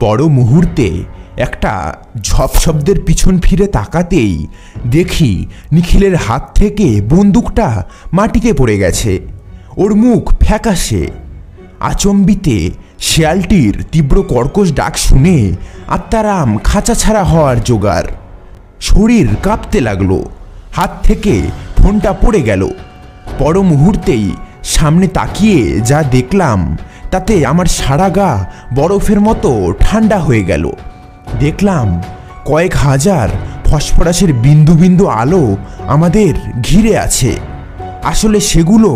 পর মুহূর্তে একটা ঝপ শব্দের পিছন ফিরে তাকাতেই দেখি নিখিলের হাত থেকে বন্দুকটা মাটিতে পড়ে গেছে। ওর মুখ ফ্যাকাশে। আচম্বিতে শেয়ালটির তীব্র কর্কশ ডাক শুনে আত্মারাম খাঁচা ছাড়া হওয়ার জোগাড়। শরীর কাঁপতে লাগলো। হাত থেকে ফোনটা পড়ে গেল। পর মুহূর্তেই সামনে তাকিয়ে যা দেখলাম তাতে আমার সারা গা বরফের মতো ঠান্ডা হয়ে গেল। দেখলাম কয়েক হাজার ফসফরাসের বিন্দু বিন্দু আলো আমাদের ঘিরে আছে। আসলে সেগুলো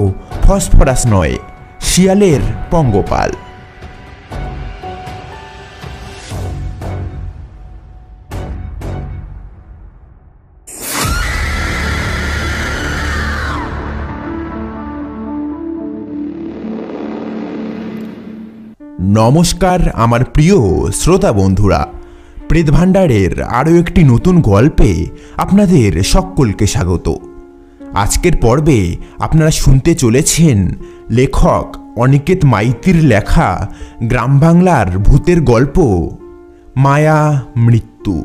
ফসফরাস নয়, শিয়ালের পঙ্গপাল। নমস্কার আমার প্রিয় শ্রোতা বন্ধুরা, প্রেত ভাণ্ডারের আরও একটি নতুন গল্পে আপনাদের সকলকে স্বাগত। আজকের পর্বে আপনারা শুনতে চলেছেন লেখক অনিকেত মাইতির লেখা গ্রাম বাংলার ভূতের গল্প মায়া মৃত্যু।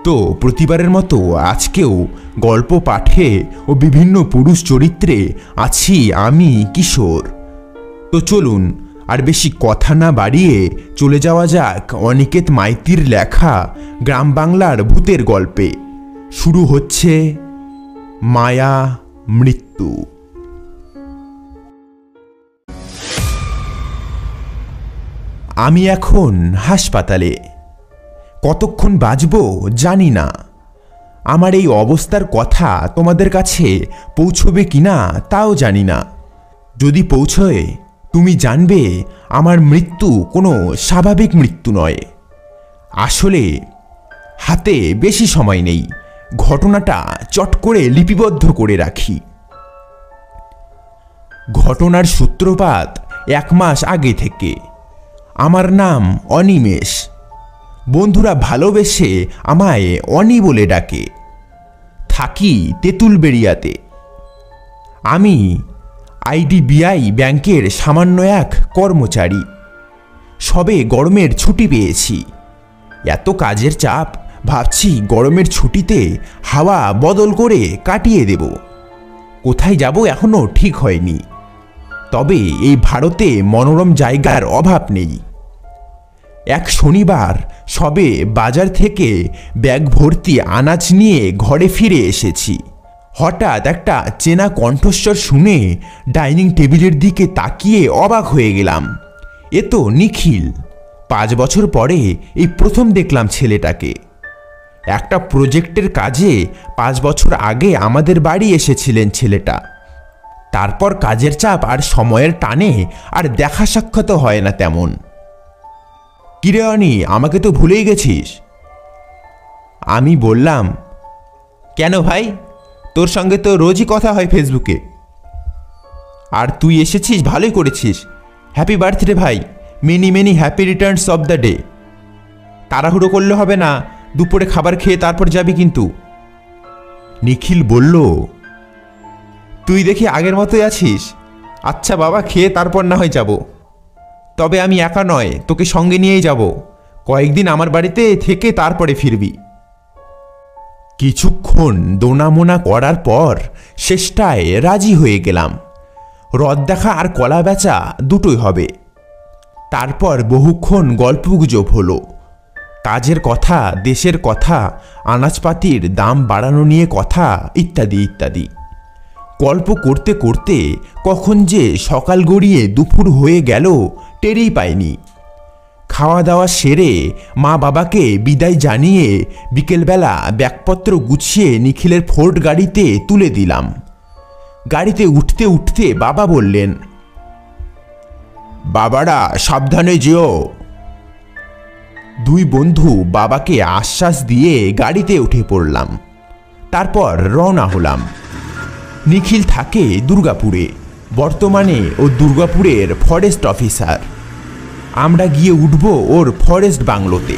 তো প্রতিবারের মতো আজকেও গল্প পাঠে ও বিভিন্ন পুরুষ চরিত্রে আছি আমি কিশোর। তো চলুন আর বেশি কথা না বাড়িয়ে চলে যাওয়া যাক অনিকেত মাইতির লেখা গ্রাম বাংলার ভূতের গল্পে। শুরু হচ্ছে মায়া মৃত্যু। আমি এখন হাসপাতালে। কতক্ষণ বাঁচব জানি না। আমার এই অবস্থার কথা তোমাদের কাছে পৌঁছবে কিনা তাও জানি না। যদি পৌঁছয় তুমি জানবে আমার মৃত্যু কোনো স্বাভাবিক মৃত্যু নয়। আসলে হাতে বেশি সময় নেই, ঘটনাটা চট করে লিপিবদ্ধ করে রাখি। ঘটনার সূত্রপাত 1 মাস আগে থেকে। আমার নাম অনিমেষ। বন্ধুরা ভালোবেসে আমায় অনি বলে ডাকে। থাকি তেঁতুলবেড়িয়াতে। আমি আইডিবিআই ব্যাংকের সামান্য এক কর্মচারী। সবে গরমের ছুটি পেয়েছি। এত কাজের চাপ, ভাবছি গরমের ছুটিতে হাওয়া বদল করে কাটিয়ে দেব। কোথায় যাব এখনও ঠিক হয়নি। তবে এই ভারতে মনোরম জায়গার অভাব নেই। এক শনিবার সবে বাজার থেকে ব্যাগ ভর্তি আনাজ নিয়ে ঘরে ফিরে এসেছি। হঠাৎ একটা চেনা কণ্ঠস্বর শুনে ডাইনিং টেবিলের দিকে তাকিয়ে অবাক হয়ে গেলাম। এ তো নিখিল। 5 বছর পরে এই প্রথম দেখলাম ছেলেটাকে। একটা প্রজেক্টের কাজে 5 বছর আগে আমাদের বাড়ি এসেছিলেন ছেলেটা। তারপর কাজের চাপ আর সময়ের টানে আর দেখা সাক্ষাৎ হয় না তেমন। কিরে অনি, আমাকে তো ভুলেই গেছিস? আমি বললাম, কেন ভাই, তোর সঙ্গে তো রোজই কথা হয় ফেসবুকে। আর তুই এসেছিস, ভালোই করেছিস। হ্যাপি বার্থডে ভাই, many many happy Returns of the day. তাড়াহুড়ো করলে হবে না, দুপুরে খাবার খেয়ে তারপর যাবি কিন্তু। নিখিল বলল, তুই দেখি আগের মতোই আছিস। আচ্ছা বাবা, খেয়ে তারপর না হয় যাব। তবে আমি একা নয়, তোকে সঙ্গে নিয়েই যাব। কয়েকদিন আমার বাড়িতে থেকে তারপরে ফিরবি। কিছুক্ষণ দোনামোনা করার পর শেষটায় রাজি হয়ে গেলাম। রদ দেখা আর কলা বেচা দুটোই হবে। তারপর বহুক্ষণ গল্পগুজব হলো। কাজের কথা, দেশের কথা, আনাজপাতির দাম বাড়ানো নিয়ে কথা, ইত্যাদি ইত্যাদি। গল্প করতে করতে কখন যে সকাল গড়িয়ে দুপুর হয়ে গেল টেরই পাইনি। খাওয়া দাওয়া সেরে মা বাবাকে বিদায় জানিয়ে বিকেলবেলা ব্যাগপত্র গুছিয়ে নিখিলের ফোর্ড গাড়িতে তুলে দিলাম। গাড়িতে উঠতে উঠতে বাবা বললেন, বাবারা সাবধানে যেও। দুই বন্ধু বাবাকে আশ্বাস দিয়ে গাড়িতে উঠে পড়লাম। তারপর রওনা হলাম। নিখিল থাকে দুর্গাপুরে। বর্তমানে ও দুর্গাপুরের ফরেস্ট অফিসার। আমরা গিয়ে উঠব ওর ফরেস্ট বাংলোতে।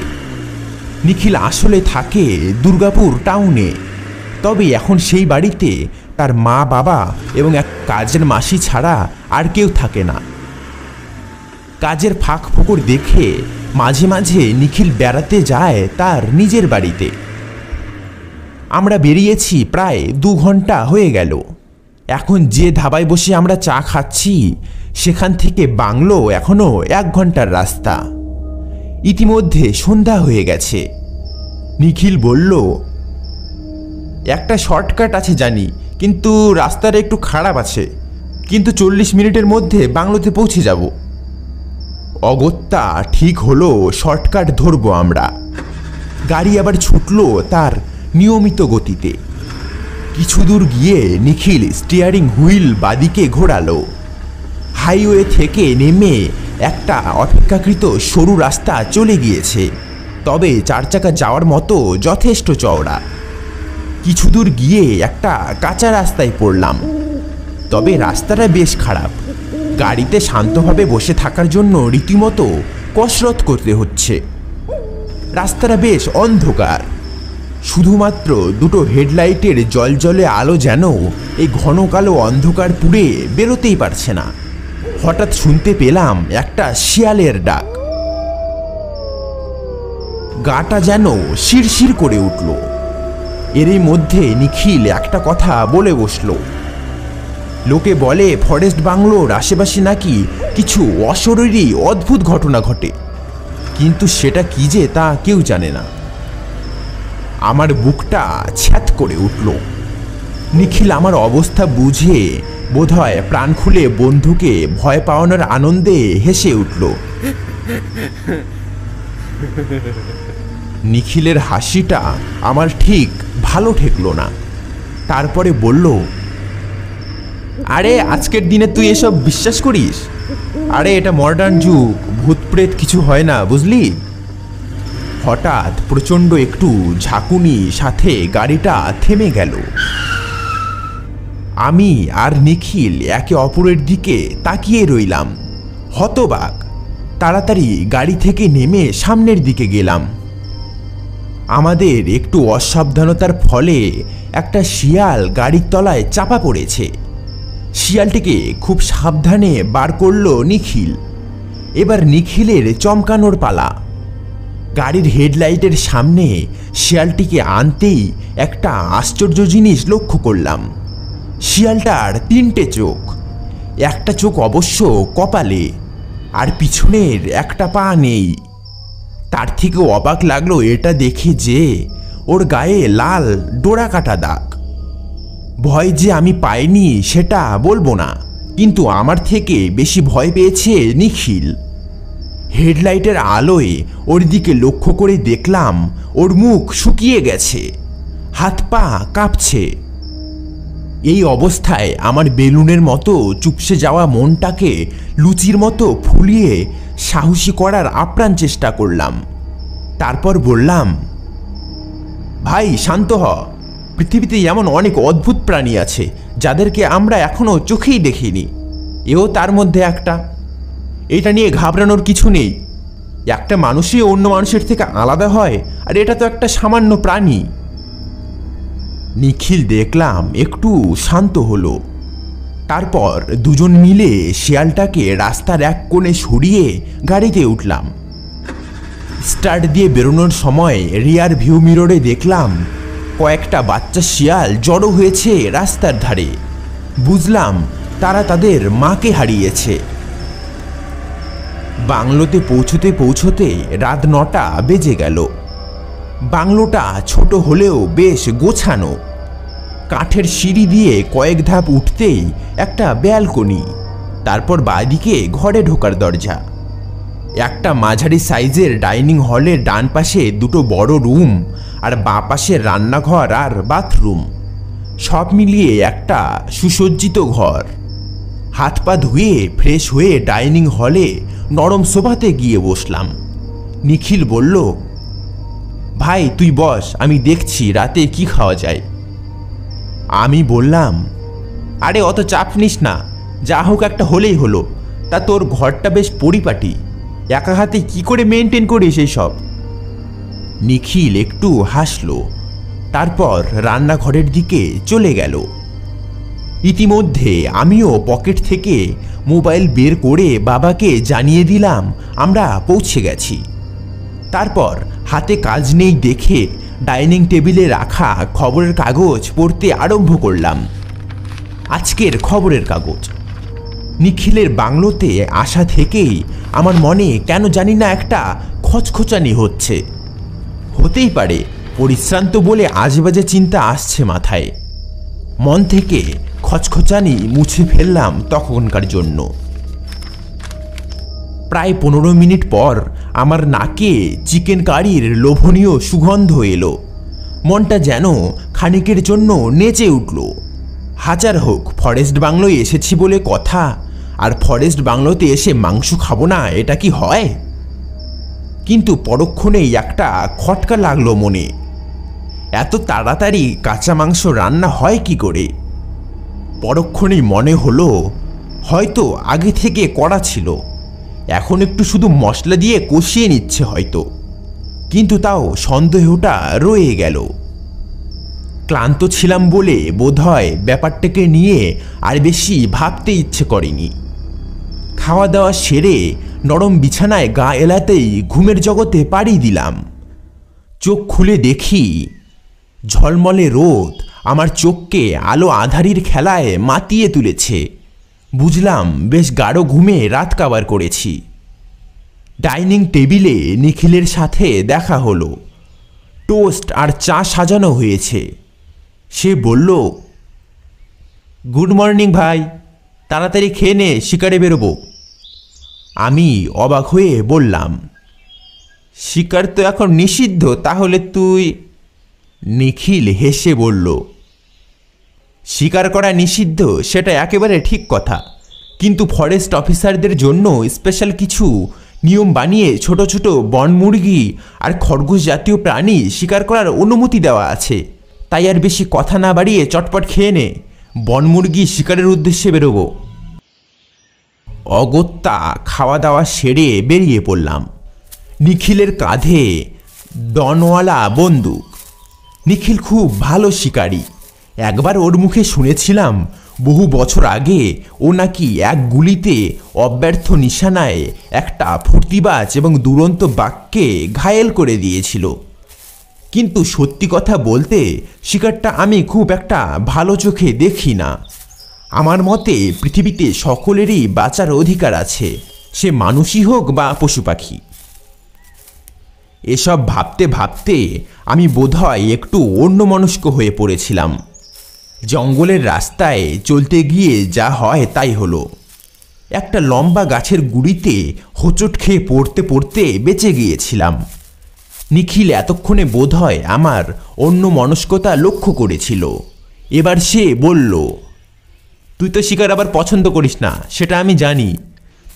নিখিল আসলে থাকে দুর্গাপুর টাউনে। তবে এখন সেই বাড়িতে তার মা বাবা এবং এক কাজের মাসি ছাড়া আর কেউ থাকে না। কাজের ফাঁক ফোকর দেখে মাঝে মাঝে নিখিল বেড়াতে যায় তার নিজের বাড়িতে। আমরা বেরিয়েছি প্রায় 2 ঘন্টা হয়ে গেল। এখন যে ধাবায় বসে আমরা চা খাচ্ছি সেখান থেকে বাংলো এখনো 1 ঘন্টার রাস্তা। ইতিমধ্যে সন্ধ্যা হয়ে গেছে। নিখিল বলল, একটা শর্টকাট আছে জানি, কিন্তু রাস্তাটা একটু খারাপ আছে, কিন্তু 40 মিনিটের মধ্যে বাংলোতে পৌঁছে যাব। অগত্যা ঠিক হলো, শর্টকাট ধরবো আমরা। গাড়ি আবার ছুটলো তার নিয়মিত গতিতে। কিছু দূর গিয়ে নিখিল স্টিয়ারিং হুইল বাদিকে ঘোরালো। হাইওয়ে থেকে নেমে একটা অপেক্ষাকৃত সরু রাস্তা চলে গিয়েছে, তবে 4 চাকা যাওয়ার মতো যথেষ্ট চওড়া। কিছু দূর গিয়ে একটা কাঁচা রাস্তায় পড়লাম, তবে রাস্তাটা বেশ খারাপ। গাড়িতে শান্তভাবে বসে থাকার জন্য রীতিমতো কসরত করতে হচ্ছে। রাস্তাটা বেশ অন্ধকার, শুধুমাত্র 2টো হেডলাইটের জলজলে আলো যেন এই ঘন কালো অন্ধকার পুড়ে বেরোতেই পারছে না। হঠাৎ শুনতে পেলাম একটা শিয়ালের ডাক। গাটা যেন শিরশির করে উঠল। এরই মধ্যে নিখিল একটা কথা বলে বসলো, লোকে বলে ফরেস্ট বাংলোর আশেপাশে নাকি কিছু অশরীরী অদ্ভুত ঘটনা ঘটে, কিন্তু সেটা কি যে তা কেউ জানে না। আমার বুকটা ছ্যাত করে উঠল। নিখিল আমার অবস্থা বুঝে বোধহয় প্রাণ খুলে বন্ধুকে ভয় পাওয়ানোর আনন্দে হেসে উঠল। নিখিলের হাসিটা আমার ঠিক ভালো ঠেকল না। তারপরে বলল, আরে আজকের দিনে তুই এসব বিশ্বাস করিস? আরে এটা মডার্ন যুগ, ভূত প্রেত কিছু হয় না, বুঝলি? হঠাৎ প্রচণ্ড একটু ঝাঁকুনি সাথে গাড়িটা থেমে গেল। আমি আর নিখিল একে অপরের দিকে তাকিয়ে রইলাম, হতবাক। তাড়াতাড়ি গাড়ি থেকে নেমে সামনের দিকে গেলাম। আমাদের একটু অসাবধানতার ফলে একটা শিয়াল গাড়ির তলায় চাপা পড়েছে। শিয়ালটিকে খুব সাবধানে বার করলো নিখিল। এবার নিখিলের চমকানোর পালা। গাড়ির হেডলাইটের সামনে শিয়ালটিকে আনতেই একটা আশ্চর্য জিনিস লক্ষ্য করলাম। শিয়ালটার 3টে চোখ, একটা চোখ অবশ্য কপালে, আর পিছনের একটা পা নেই। তার থেকেও অবাক লাগলো এটা দেখে যে ওর গায়ে লাল ডোরা কাটা দাগ। ভয় যে আমি পাইনি সেটা বলবো না, কিন্তু আমার থেকে বেশি ভয় পেয়েছে নিখিল। হেডলাইটের আলোয় ওর দিকে লক্ষ্য করে দেখলাম ওর মুখ শুকিয়ে গেছে, হাত পা কাঁপছে। এই অবস্থায় আমার বেলুনের মতো চুপসে যাওয়া মনটাকে লুচির মতো ফুলিয়ে সাহসী করার আপ্রাণ চেষ্টা করলাম। তারপর বললাম, ভাই শান্ত হ। পৃথিবীতে এমন অনেক অদ্ভুত প্রাণী আছে যাদেরকে আমরা এখনো চোখেই দেখিনি, এও তার মধ্যে একটা। এটা নিয়ে ঘাবড়ানোর কিছু নেই। একটা মানুষই অন্য মানুষের থেকে আলাদা হয়, আর এটা তো একটা সামান্য প্রাণী। নিখিল দেখলাম একটু শান্ত হলো। তারপর দুজন মিলে শিয়ালটাকে রাস্তার এক কোণে সরিয়ে গাড়িতে উঠলাম। স্টার্ট দিয়ে বেরোনোর সময় রিয়ার ভিউ মিররে দেখলাম কয়েকটা বাচ্চা শিয়াল জড়ো হয়েছে রাস্তার ধারে। বুঝলাম তারা তাদের মাকে হারিয়েছে। বাংলোতে পৌঁছতে পৌঁছতে রাত 9টা বেজে গেল। বাংলোটা ছোট হলেও বেশ গোছানো। কাঠের সিঁড়ি দিয়ে কয়েক ধাপ উঠতেই একটা ব্যালকনি, তারপর বাঁদিকে ঘরে ঢোকার দরজা। একটা মাঝারি সাইজের ডাইনিং হলের ডান পাশে 2টো বড় রুম, আর বাঁ পাশে রান্নাঘর আর বাথরুম। সব মিলিয়ে একটা সুসজ্জিত ঘর। হাত পা ধুয়ে ফ্রেশ হয়ে ডাইনিং হলে নরম সোফাতে গিয়ে বসলাম। নিখিল বলল, ভাই তুই বস, আমি দেখছি রাতে কি খাওয়া যায়। আমি বললাম, আরে অত চাপ নিস না, যা হোক একটা হলেই হলো। তা তোর ঘরটা বেশ পরিপাটি, একা হাতে কি করে মেনটেন করিস এই সব? নিখিল একটু হাসলো, তারপর রান্নাঘরের দিকে চলে গেল। ইতিমধ্যে আমিও পকেট থেকে মোবাইল বের করে বাবাকে জানিয়ে দিলাম আমরা পৌঁছে গেছি। তারপর হাতে কাজ নেই দেখে ডাইনিং টেবিলে রাখা খবরের কাগজ পড়তে আরম্ভ করলাম। আজকের খবরের কাগজ। নিখিলের বাংলোতে আসা থেকেই আমার মনে কেন জানি না একটা খচখচানি হচ্ছে। হতেই পারে পরিশ্রান্ত বলে আজেবাজে চিন্তা আসছে মাথায়। মন থেকে খচখচানি মুছে ফেললাম তখনকার জন্য। প্রায় 15 মিনিট পর আমার নাকে চিকেন কারির লোভনীয় সুগন্ধ এলো। মনটা যেন খানিকের জন্য নেচে উঠল। হাজার হোক ফরেস্ট বাংলোয় এসেছি বলে কথা, আর ফরেস্ট বাংলোতে এসে মাংস খাবো না এটা কি হয়? কিন্তু পরক্ষণেই একটা খটকা লাগলো মনে। এত তাড়াতাড়ি কাঁচা মাংস রান্না হয় কি করে? পরক্ষণেই মনে হলো হয়তো আগে থেকে করা ছিল, এখন একটু শুধু মশলা দিয়ে কষিয়ে নিচ্ছে হয়তো। কিন্তু তাও সন্দেহটা রয়ে গেল। ক্লান্ত ছিলাম বলে বোধহয় ব্যাপারটাকে নিয়ে আর বেশি ভাবতে ইচ্ছে করেনি। খাওয়া দাওয়া সেরে নরম বিছানায় গা এলাতেই ঘুমের জগতে পাড়ি দিলাম। চোখ খুলে দেখি ঝলমলে রোদ আমার চোখকে আলো আঁধারির খেলায় মাতিয়ে তুলেছে। বুঝলাম বেশ গাঢ় ঘুমে রাত কাবার করেছি। ডাইনিং টেবিলে নিখিলের সাথে দেখা হলো। টোস্ট আর চা সাজানো হয়েছে। সে বলল, গুড মর্নিং ভাই, তাড়াতাড়ি খেয়ে নে, শিকারে বেরোবো। আমি অবাক হয়ে বললাম, শিকার তো এখন নিষিদ্ধ, তাহলে তুই? নিখিল হেসে বলল, শিকার করা নিষিদ্ধ সেটা একেবারে ঠিক কথা, কিন্তু ফরেস্ট অফিসারদের জন্য স্পেশাল কিছু নিয়ম বানিয়ে ছোট ছোট বনমুরগি আর খরগোশ জাতীয় প্রাণী শিকার করার অনুমতি দেওয়া আছে। তাই আর বেশি কথা না বাড়িয়ে চটপট খেয়ে নে, বনমুরগি শিকারের উদ্দেশ্যে বেরোবো। অগত্যা খাওয়া দাওয়া সেরে বেরিয়ে পড়লাম। নিখিলের কাঁধে ডনওয়ালা বন্দুক। নিখিল খুব ভালো শিকারী। একবার ওর মুখে শুনেছিলাম বহু বছর আগে ও নাকি এক গুলিতে অব্যর্থ নিশানায় একটা ফুর্তিবাজ এবং দুরন্ত বাঘকে ঘায়েল করে দিয়েছিল। কিন্তু সত্যি কথা বলতে শিকারটা আমি খুব একটা ভালো চোখে দেখি না। আমার মতে পৃথিবীতে সকলেরই বাঁচার অধিকার আছে, সে মানুষই হোক বা পশু পাখি। এসব ভাবতে ভাবতে আমি বোধহয় একটু অন্যমনস্ক হয়ে পড়েছিলাম। জঙ্গলের রাস্তায় চলতে গিয়ে যা হয় তাই হলো। একটা লম্বা গাছের গুড়িতে হোঁচট খেয়ে পড়তে পড়তে বেঁচে গিয়েছিলাম। নিখিল এতক্ষণে বোধহয় আমার অন্যমনস্কতা লক্ষ্য করেছিল। এবার সে বলল, তুই তো শিকার আবার পছন্দ করিস না, সেটা আমি জানি।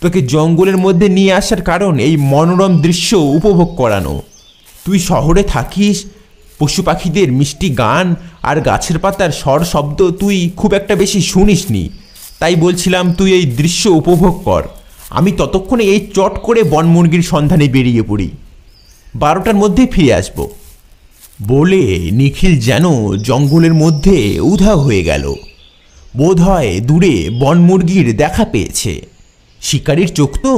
তোকে জঙ্গলের মধ্যে নিয়ে আসার কারণ এই মনোরম দৃশ্য উপভোগ করানো। তুই শহরে থাকিস, পশু পাখিদের মিষ্টি গান আর গাছের পাতার স্বর শব্দ তুই খুব একটা বেশি শুনিসনি। তাই বলছিলাম তুই এই দৃশ্য উপভোগ কর, আমি ততক্ষণে এই চট করে বনমুরগির সন্ধানে বেরিয়ে পড়ি। 12টার মধ্যে ফিরে আসব। বলে নিখিল যেন জঙ্গলের মধ্যে উধাও হয়ে গেল। বোধহয় দূরে বনমুরগির দেখা পেয়েছে। শিকারির চোখ তো।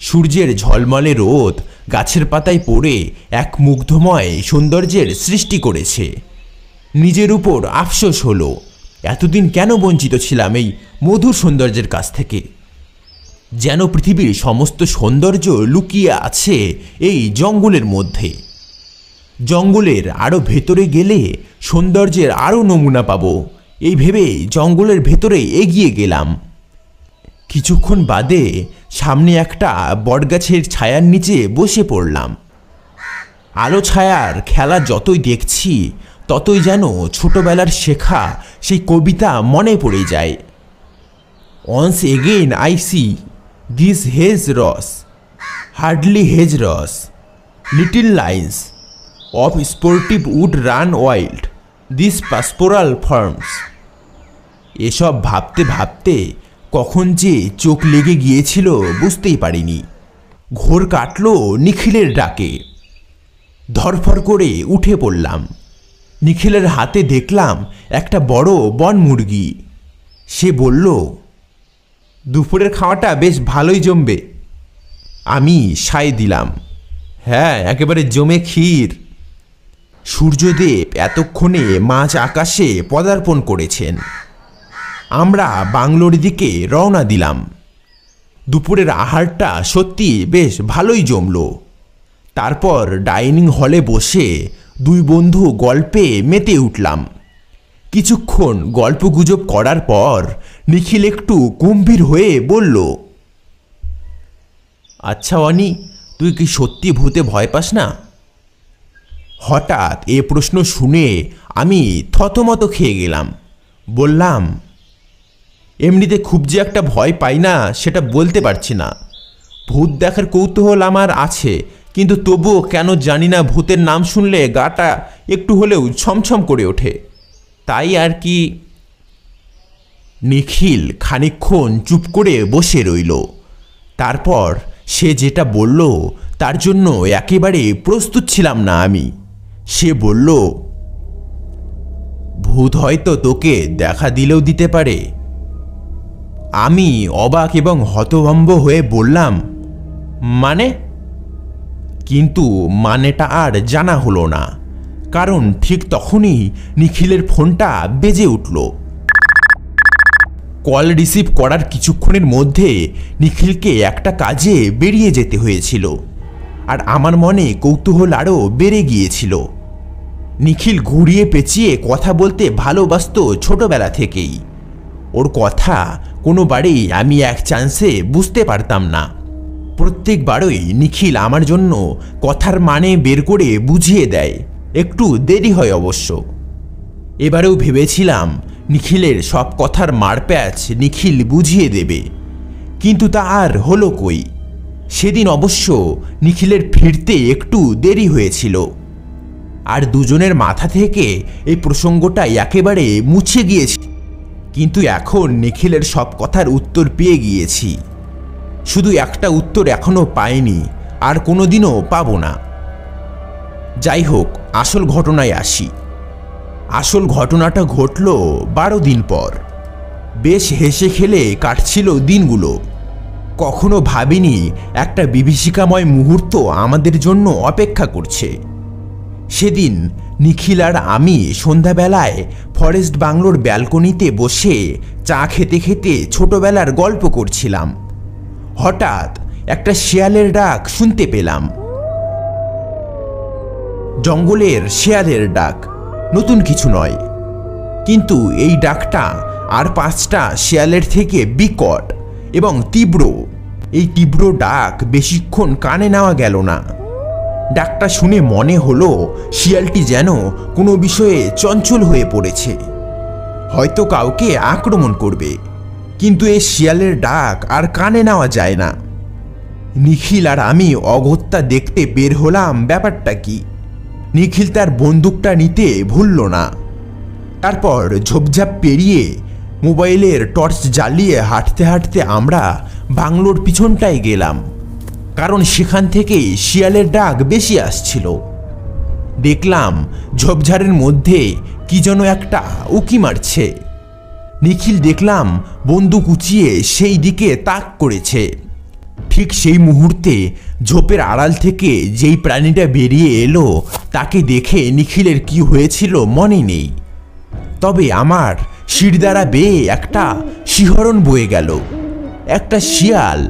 সূর্যের ঝলমলে রোদ গাছের পাতায় পড়ে এক মুগ্ধময় সৌন্দর্যের সৃষ্টি করেছে। নিজের উপর আফসোস হলো, এতদিন কেন বঞ্চিত ছিলাম এই মধুর সৌন্দর্যের কাছ থেকে। যেন পৃথিবীর সমস্ত সৌন্দর্য লুকিয়ে আছে এই জঙ্গলের মধ্যে। জঙ্গলের আরও ভেতরে গেলে সৌন্দর্যের আরও নমুনা পাবো, এই ভেবে জঙ্গলের ভেতরে এগিয়ে গেলাম। কিছুক্ষণ বাদে সামনে একটা বটগাছের ছায়ার নিচে বসে পড়লাম। আলো ছায়ার খেলা যতই দেখছি ততই যেন ছোটবেলার শেখা সেই কবিতা মনে পড়ে যায়। Once again I see these hedge rows, hardly hedge rows, little lines of sportive wood run wild, these pastoral farms. এসব ভাবতে ভাবতে কখন যে চোখ লেগে গিয়েছিল বুঝতেই পারিনি। ঘোর কাটল নিখিলের ডাকে। ধরফর করে উঠে পড়লাম। নিখিলের হাতে দেখলাম একটা বড় বনমুরগি। সে বলল, দুপুরের খাওয়াটা বেশ ভালোই জমবে। আমি সায় দিলাম। হ্যাঁ, একেবারে জমে ক্ষীর। সূর্যদেব এতক্ষণে মাঝ আকাশে পদার্পণ করেছেন। আমরা বাংলোর দিকে রওনা দিলাম। দুপুরের আহারটা সত্যি বেশ ভালোই জমল। তারপর ডাইনিং হলে বসে দুই বন্ধু গল্পে মেতে উঠলাম। কিছুক্ষণ গল্পগুজব করার পর নিখিল একটু গম্ভীর হয়ে বলল, আচ্ছা অনি, তুই কি সত্যি ভূতে ভয় পাস না? হঠাৎ এ প্রশ্ন শুনে আমি থতমত খেয়ে গেলাম। বললাম, এমনিতে খুব যে একটা ভয় পাই না সেটা বলতে পারছি না। ভূত দেখার কৌতূহল আমার আছে, কিন্তু তবুও কেন জানি না ভূতের নাম শুনলে গাটা একটু হলেও ছমছম করে ওঠে, তাই আর কি। নিখিল খানিকক্ষণ চুপ করে বসে রইল। তারপর সে যেটা বলল তার জন্য একেবারে প্রস্তুত ছিলাম না আমি। সে বলল, ভূত হয়তো তোকে দেখা দিলেও দিতে পারে। আমি অবাক এবং হতভম্ব হয়ে বললাম, মানে? কিন্তু মানেটা আর জানা হলো না, কারণ ঠিক তখনই নিখিলের ফোনটা বেজে উঠল। কল রিসিভ করার কিছুক্ষণের মধ্যে নিখিলকে একটা কাজে বেরিয়ে যেতে হয়েছিল, আর আমার মনে কৌতূহল আরও বেড়ে গিয়েছিল। নিখিল ঘুরিয়ে পেঁচিয়ে কথা বলতে ভালোবাসত ছোটবেলা থেকেই। ওর কথা কোনোবারেই আমি এক চান্সে বুঝতে পারতাম না। প্রত্যেকবারই নিখিল আমার জন্য কথার মানে বের করে বুঝিয়ে দেয়, একটু দেরি হয় অবশ্য। এবারেও ভেবেছিলাম নিখিলের সব কথার মারপ্যাচ নিখিল বুঝিয়ে দেবে, কিন্তু তা আর হলো কই। সেদিন অবশ্য নিখিলের ফিরতে একটু দেরি হয়েছিল, আর দুজনের মাথা থেকে এই প্রসঙ্গটা একেবারে মুছে গিয়েছে। কিন্তু এখন নিখিলের সব কথার উত্তর পেয়ে গিয়েছি। শুধু একটা উত্তর এখনো পাইনি, আর কোনোদিনও পাবো না। যাই হোক, আসল ঘটনায় আসি। আসল ঘটনাটা ঘটল 12 দিন পর। বেশ হেসে খেলে কাটছিল দিনগুলো। কখনো ভাবিনি একটা বিভীষিকাময় মুহূর্ত আমাদের জন্য অপেক্ষা করছে। সেদিন নিখিল আর আমি সন্ধ্যাবেলায় ফরেস্ট বাংলোর ব্যালকনিতে বসে চা খেতে খেতে ছোটবেলার গল্প করছিলাম। হঠাৎ একটা শেয়ালের ডাক শুনতে পেলাম। জঙ্গলের শেয়ালের ডাক, নতুন কিছু নয়, কিন্তু এই ডাকটা আর 5টা শেয়ালের থেকে বিকট এবং তীব্র। এই তীব্র ডাক বেশিক্ষণ কানে নেওয়া গেল না। ডাকটা শুনে মনে হলো শিয়ালটি যেন কোনো বিষয়ে চঞ্চল হয়ে পড়েছে, হয়তো কাউকে আক্রমণ করবে। কিন্তু এই শিয়ালের ডাক আর কানে নেওয়া যায় না। নিখিল আর আমি অগত্যা দেখতে বের হলাম ব্যাপারটা কি। নিখিল তার বন্দুকটা নিতে ভুলল না। তারপর ঝোপঝাপ পেরিয়ে মোবাইলের টর্চ জ্বালিয়ে হাঁটতে হাঁটতে আমরা বাংলোর পিছনটায় গেলাম, কারণ সেখান থেকেই শিয়ালের ডাক বেশি আসছিল। দেখলাম ঝোপঝাড়ের মধ্যে কি যেন একটা উকি মারছে। নিখিল দেখলাম বন্দুক উঁচিয়ে সেই দিকে তাক করেছে। ঠিক সেই মুহূর্তে ঝোপের আড়াল থেকে যেই প্রাণীটা বেরিয়ে এলো তাকে দেখে নিখিলের কি হয়েছিল মনে নেই, তবে আমার শিরদাঁড়া বেয়ে একটা শিহরণ বয়ে গেল। একটা শিয়াল,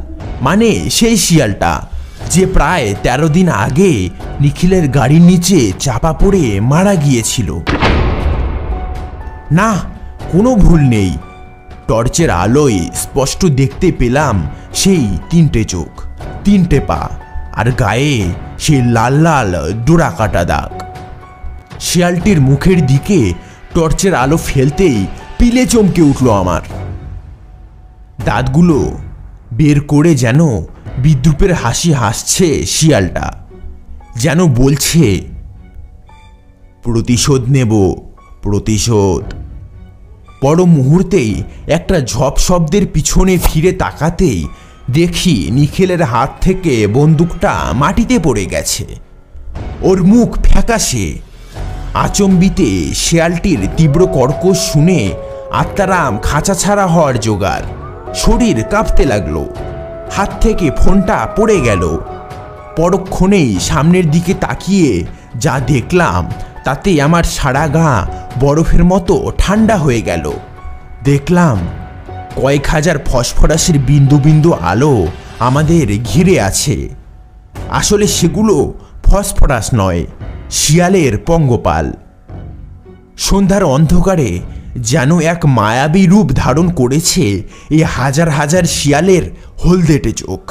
মানে সেই শিয়ালটা যে প্রায় 13 দিন আগে নিখিলের গাড়ির নিচে চাপা পড়ে মারা গিয়েছিল। না, কোনো ভুল নেই। টর্চের আলোয় স্পষ্ট দেখতে পেলাম সেই 3টে চোখ, 3টে পা, আর গায়ে সেই লাল লাল ডোরা কাটা দাগ। শিয়ালটির মুখের দিকে টর্চের আলো ফেলতেই পিলে চমকে উঠল আমার। দাঁতগুলো বের করে যেন বিদ্রুপের হাসি হাসছে শিয়ালটা, যেন বলছে, প্রতিশোধ নেব, প্রতিশোধ। পর মুহূর্তেই একটা ঝপ শব্দের পিছনে ফিরে তাকাতেই দেখি নিখিলের হাত থেকে বন্দুকটা মাটিতে পড়ে গেছে। ওর মুখ ফ্যাকাশে। আচম্বিতে শেয়ালটির তীব্র কর্কশ শুনে আত্মারাম খাঁচা ছাড়া হওয়ার জোগাড়। শরীর কাঁপতে লাগলো। হাত থেকে ফোনটা পড়ে গেল। পরক্ষণেই সামনের দিকে তাকিয়ে যা দেখলাম তাতে আমার সারা গা বরফের মতো ঠান্ডা হয়ে গেল। দেখলাম কয়েক হাজার ফসফরাসের বিন্দু বিন্দু আলো আমাদের ঘিরে আছে। আসলে সেগুলো ফসফরাস নয়, শিয়ালের পঙ্গপাল। সন্ধ্যার অন্ধকারে যেন এক মায়াবী রূপ ধারণ করেছে এই হাজার হাজার শিয়ালের হলদেটে চোখ।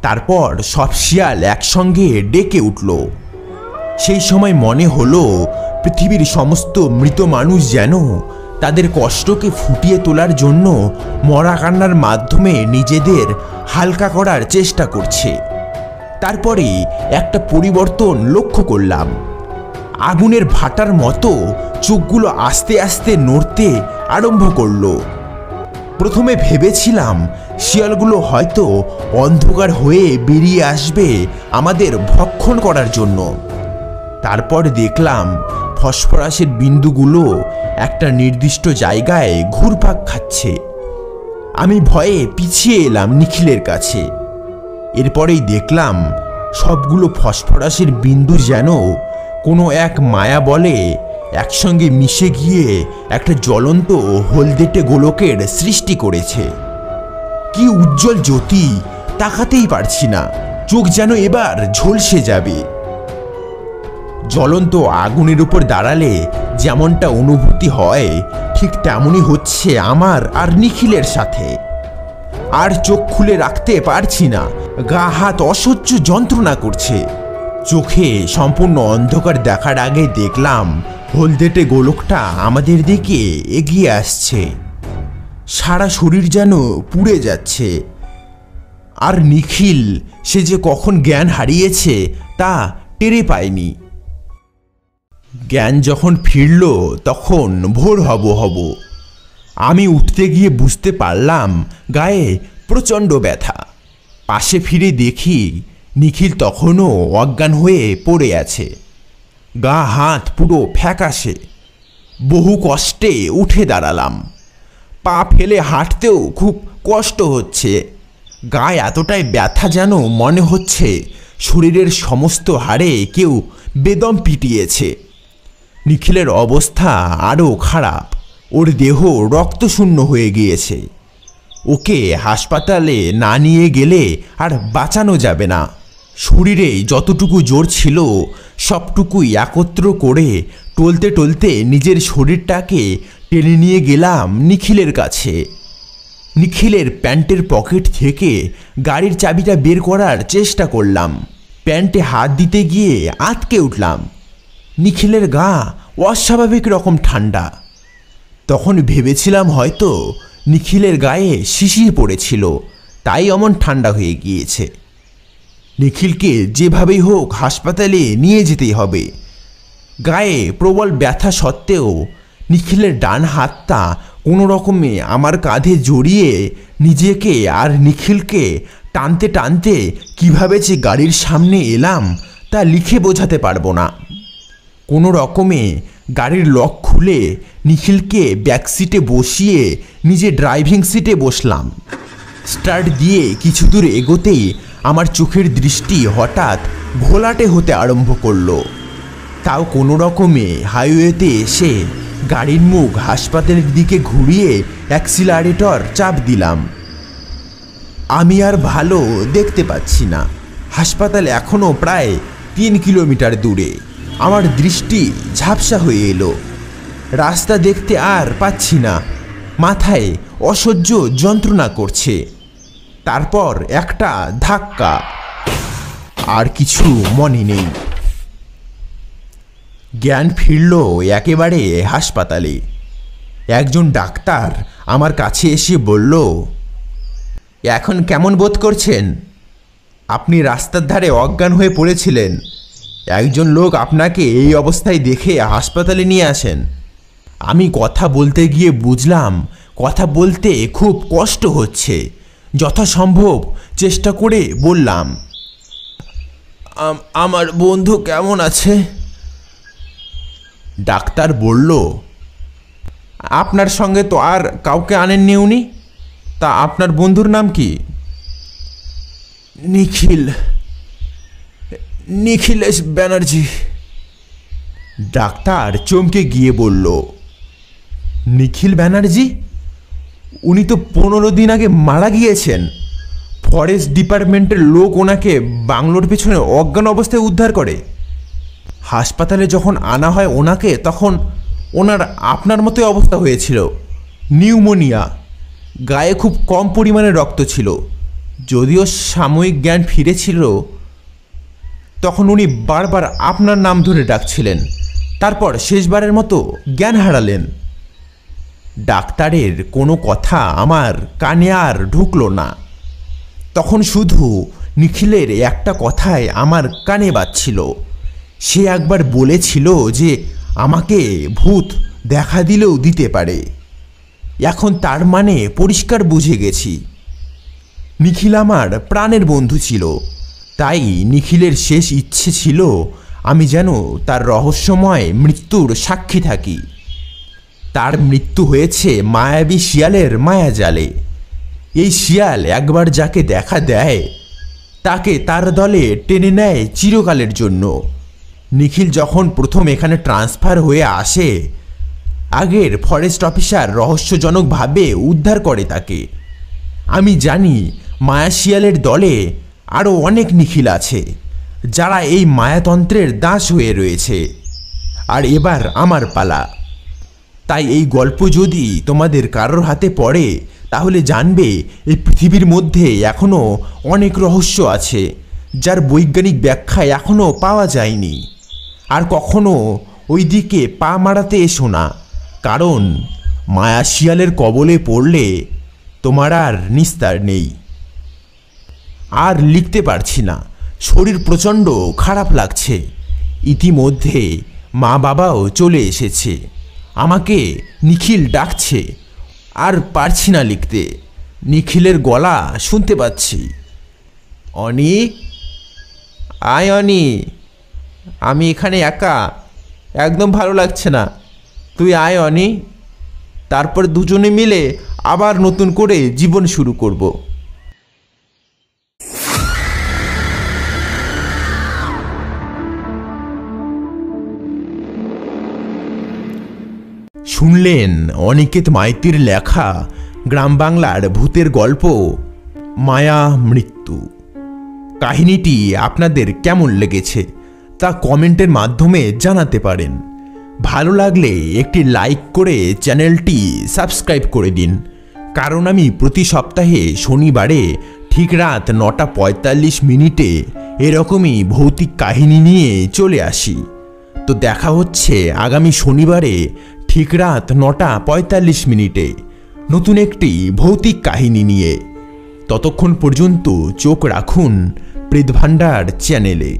তারপর সব শিয়াল একসঙ্গে ডেকে উঠল। সেই সময় মনে হলো পৃথিবীর সমস্ত মৃত মানুষ যেন তাদের কষ্টকে ফুটিয়ে তোলার জন্য মরা কান্নার মাধ্যমে নিজেদের হালকা করার চেষ্টা করছে। তারপরে একটা পরিবর্তন লক্ষ্য করলাম। আগুনের ভাটার মতো চোখগুলো আস্তে আস্তে নড়তে আরম্ভ করলো। প্রথমে ভেবেছিলাম শিয়ালগুলো হয়তো অন্ধকার হয়ে বেরিয়ে আসবে আমাদের ভক্ষণ করার জন্য। তারপর দেখলাম ফসফরাসের বিন্দুগুলো একটা নির্দিষ্ট জায়গায় ঘুরপাক খাচ্ছে। আমি ভয়ে পিছিয়ে এলাম নিখিলের কাছে। এরপরেই দেখলাম সবগুলো ফসফরাসের বিন্দু যেন কোনো এক মায়া বলে একসঙ্গে মিশে গিয়ে একটা জ্বলন্ত হলদেটে গোলকের সৃষ্টি করেছে। কি উজ্জ্বল জ্যোতি, তাকাতেই পারছি না, চোখ যেন এবার ঝলসে যাবে। জ্বলন্ত আগুনের উপর দাঁড়ালে যেমনটা অনুভূতি হয় ঠিক তেমনই হচ্ছে আমার আর নিখিলের সাথে। আর চোখ খুলে রাখতে পারছি না, গা হাত অসহ্য যন্ত্রণা করছে। চোখে সম্পূর্ণ অন্ধকার দেখার আগে দেখলাম হলদেটে গোলকটা আমাদের দিকে এগিয়ে আসছে। সারা শরীর যেন পুড়ে যাচ্ছে। আর নিখিল সে যে কখন জ্ঞান হারিয়েছে তা টেরে পায়নি। জ্ঞান যখন ফিরল তখন ভোর হব। আমি উঠতে গিয়ে বুঝতে পারলাম গায়ে প্রচণ্ড ব্যথা। পাশে ফিরে দেখি নিখিল তখনও অজ্ঞান হয়ে পড়ে আছে। গা হাত পুরো ফ্যাকাশে। বহু কষ্টে উঠে দাঁড়ালাম। পা ফেলে হাঁটতেও খুব কষ্ট হচ্ছে। গায়ে এতটাই ব্যথা যেন মনে হচ্ছে শরীরের সমস্ত হাড়ে কেউ বেদম পিটিয়েছে। নিখিলের অবস্থা আরও খারাপ। ওর দেহ রক্তশূন্য হয়ে গিয়েছে। ওকে হাসপাতালে না নিয়ে গেলে আর বাঁচানো যাবে না। শরীরে যতটুকু জোর ছিল সবটুকুই একত্র করে টলতে টলতে নিজের শরীরটাকে টেনে নিয়ে গেলাম নিখিলের কাছে। নিখিলের প্যান্টের পকেট থেকে গাড়ির চাবিটা বের করার চেষ্টা করলাম। প্যান্টে হাত দিতে গিয়ে আটকে উঠলাম। নিখিলের গা অস্বাভাবিক রকম ঠান্ডা। তখন ভেবেছিলাম হয়তো নিখিলের গায়ে শিশির পড়েছিল, তাই অমন ঠান্ডা হয়ে গিয়েছে। নিখিলকে যেভাবেই হোক হাসপাতালে নিয়ে যেতেই হবে। গায়ে প্রবল ব্যথা সত্ত্বেও নিখিলের ডান হাতটা কোনো রকমে আমার কাঁধে জড়িয়ে নিজেকে আর নিখিলকে টানতে টানতে কিভাবে যে গাড়ির সামনে এলাম তা লিখে বোঝাতে পারবো না। কোনো রকমে গাড়ির লক খুলে নিখিলকে ব্যাক সিটে বসিয়ে নিজে ড্রাইভিং সিটে বসলাম। স্টার্ট দিয়ে কিছু দূর এগোতেই আমার চোখের দৃষ্টি হঠাৎ ঘোলাটে হতে আরম্ভ করলো। তাও কোনো রকমে হাইওয়েতে এসে গাড়ির মুখ হাসপাতালের দিকে ঘুরিয়ে অ্যাক্সিলারেটর চাপ দিলাম। আমি আর ভালো দেখতে পাচ্ছি না। হাসপাতাল এখনও প্রায় 3 কিলোমিটার দূরে। আমার দৃষ্টি ঝাপসা হয়ে এলো। রাস্তা দেখতে আর পাচ্ছি না। মাথায় অসহ্য যন্ত্রণা করছে। তারপর একটা ধাক্কা। আর কিছু মনে নেই। জ্ঞান ফিরল একেবারে হাসপাতালে। একজন ডাক্তার আমার কাছে এসে বলল, এখন কেমন বোধ করছেন? আপনি রাস্তার ধারে অজ্ঞান হয়ে পড়েছিলেন। একজন লোক আপনাকে এই অবস্থায় দেখে হাসপাতালে নিয়ে আসেন। আমি কথা বলতে গিয়ে বুঝলাম কথা বলতে খুব কষ্ট হচ্ছে। যথাসম্ভব চেষ্টা করে বললাম, আমার বন্ধু কেমন আছে? ডাক্তার বলল, আপনার সঙ্গে তো আর কাউকে আনেননি উনি। তা আপনার বন্ধুর নাম কি? নিখিল। নিখিলেশ ব্যানার্জি। ডাক্তার চমকে গিয়ে বলল, নিখিল ব্যানার্জি? উনি তো 15 দিন আগে মারা গিয়েছেন। ফরেস্ট ডিপার্টমেন্টের লোক ওনাকে বাংলোর পেছনে অজ্ঞান অবস্থায় উদ্ধার করে। হাসপাতালে যখন আনা হয় ওনাকে, তখন ওনার আপনার মতোই অবস্থা হয়েছিল, নিউমোনিয়া। গায়ে খুব কম পরিমাণে রক্ত ছিল। যদিও সাময়িক জ্ঞান ফিরেছিল, তখন উনি বারবার আপনার নাম ধরে ডাকছিলেন। তারপর শেষবারের মতো জ্ঞান হারালেন। ডাক্তারের কোনো কথা আমার কানে আর ঢুকলো না। তখন শুধু নিখিলের একটা কথাই আমার কানে বাজছিল। সে একবার বলেছিল যে আমাকে ভূত দেখা দিলেও দিতে পারে। এখন তার মানে পরিষ্কার বুঝে গেছি, নিখিল আমার প্রাণের বন্ধু ছিল। তাই নিখিলের শেষ ইচ্ছে ছিল আমি যেন তার রহস্যময় মৃত্যুর সাক্ষী থাকি। তার মৃত্যু হয়েছে মায়াবী শিয়ালের মায়াজালে। এই শিয়াল একবার যাকে দেখা দেয় তাকে তার দলে টেনে নেয় চিরকালের জন্য। নিখিল যখন প্রথম এখানে ট্রান্সফার হয়ে আসে, আগের ফরেস্ট অফিসার রহস্যজনকভাবে উদ্ধার করে তাকে। আমি জানি মায়া শিয়ালের দলে আরও অনেক নিখিল আছে যারা এই মায়াতন্ত্রের দাস হয়ে রয়েছে। আর এবার আমার পালা। তাই এই গল্প যদি তোমাদের কারোর হাতে পড়ে, তাহলে জানবে এই পৃথিবীর মধ্যে এখনও অনেক রহস্য আছে যার বৈজ্ঞানিক ব্যাখ্যা এখনও পাওয়া যায়নি। আর কখনো ওই দিকে পা মারাতে এসো না, কারণ মায়া শিয়ালের কবলে পড়লে তোমার আর নিস্তার নেই। আর লিখতে পারছি না, শরীর প্রচণ্ড খারাপ লাগছে। ইতিমধ্যে মা বাবাও চলে এসেছে। আমাকে নিখিল ডাকছে। আর পারছি না লিখতে। নিখিলের গলা শুনতে পাচ্ছি। অনি, আয় অনি, আমি এখানে একা, একদম ভালো লাগছে না। তুই আয় অনি, তারপর দুজনে মিলে আবার নতুন করে জীবন শুরু করব। শুনলেন অনিকেত মাইতির লেখা গ্রাম বাংলার ভূতের গল্প মায়া মৃত্যু। কাহিনীটি আপনাদের কেমন লেগেছে তা কমেন্টের মাধ্যমে জানাতে পারেন। ভালো লাগলে একটি লাইক করে চ্যানেলটি সাবস্ক্রাইব করে দিন, কারণ আমি প্রতি সপ্তাহে শনিবারে ঠিক রাত 9:45 এরকমই ভৌতিক কাহিনী নিয়ে চলে আসি। তো দেখা হচ্ছে আগামী শনিবারে ঠিক রাত 9:45 নতুন একটি ভৌতিক কাহিনী নিয়ে। ততক্ষণ পর্যন্ত চোখ রাখুন প্রেতভাণ্ডার চ্যানেলে।